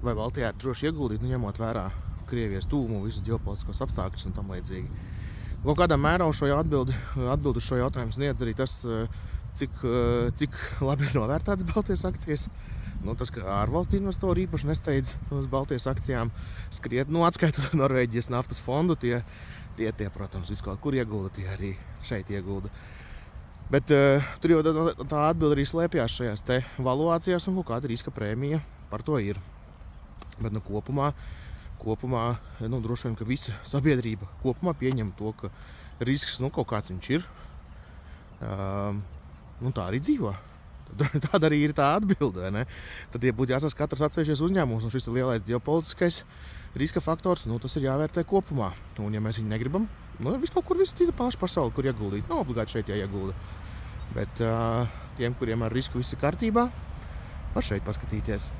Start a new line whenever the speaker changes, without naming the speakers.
vai Baltijā ir droši ieguldīt, ņemot vērā Krievijas tūmu, visus ģeopolitiskos apstākļus un tam līdzīgi. Kaut kādā mērā uz šo atbildi uz šo jautājumu sniedz arī tas, cik labi ir novērtētas Baltijas akcijas. Tas, ka ārvalstu investori īpaši nesteidz uz Baltijas akcijām skriet, atskaitot Norvēģijas naftas fondu, tie, protams, visu kaut kur iegulda, tie arī šeit iegulda. Bet tur jau tā atbilde arī slēpjās šajās te valuācijās un kaut kāda riska prēmija par to ir. Bet kopumā droši vien, ka visa sabiedrība kopumā pieņem to, ka risks kaut kāds viņš ir. Tā arī dzīvo. Tāda arī ir tā atbilde, vai ne? Tad, ja būtu jāsaka katrs atsevišķies uzņēmums, un šis ir lielais ģeopolitiskais riska faktors, tas ir jāvērtē kopumā. Un ja mēs viņu negribam, viss kaut kur cita paša pasauli, kur ieguldīt. Nav obligāti šeit jāiegulda. Bet tiem, kuriem ar risku viss ir kārtībā, var šeit paskatīties.